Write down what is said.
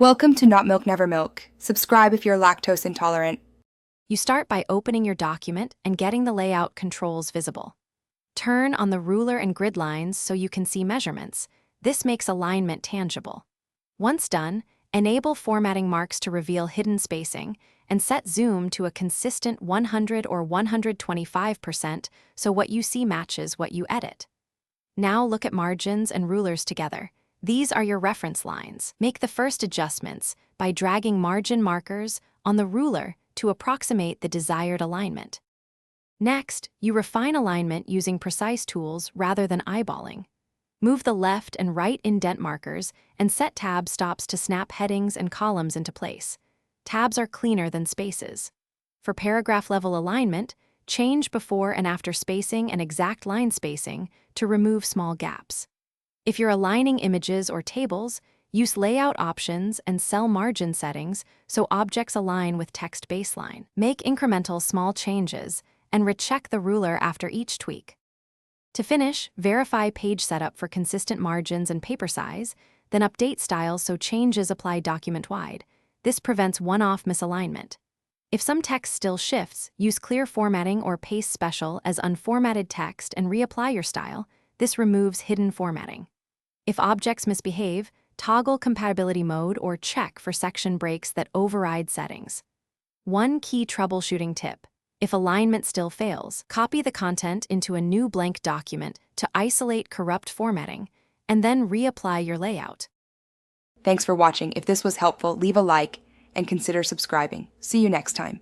Welcome to Not Milk Never Milk. Subscribe if you're lactose intolerant. You start by opening your document and getting the layout controls visible. Turn on the ruler and grid lines so you can see measurements. This makes alignment tangible. Once done, enable formatting marks to reveal hidden spacing and set zoom to a consistent 100 or 125% so what you see matches what you edit. Now look at margins and rulers together. These are your reference lines. Make the first adjustments by dragging margin markers on the ruler to approximate the desired alignment. Next, you refine alignment using precise tools rather than eyeballing. Move the left and right indent markers and set tab stops to snap headings and columns into place. Tabs are cleaner than spaces. For paragraph-level alignment, change before and after spacing and exact line spacing to remove small gaps. If you're aligning images or tables, use layout options and cell margin settings so objects align with text baseline. Make incremental small changes and recheck the ruler after each tweak. To finish, verify page setup for consistent margins and paper size, then update styles so changes apply document-wide. This prevents one-off misalignment. If some text still shifts, use clear formatting or paste special as unformatted text and reapply your style. This removes hidden formatting. If objects misbehave, toggle compatibility mode or check for section breaks that override settings. One key troubleshooting tip: if alignment still fails, copy the content into a new blank document to isolate corrupt formatting, and then reapply your layout. Thanks for watching. If this was helpful, leave a like and consider subscribing. See you next time.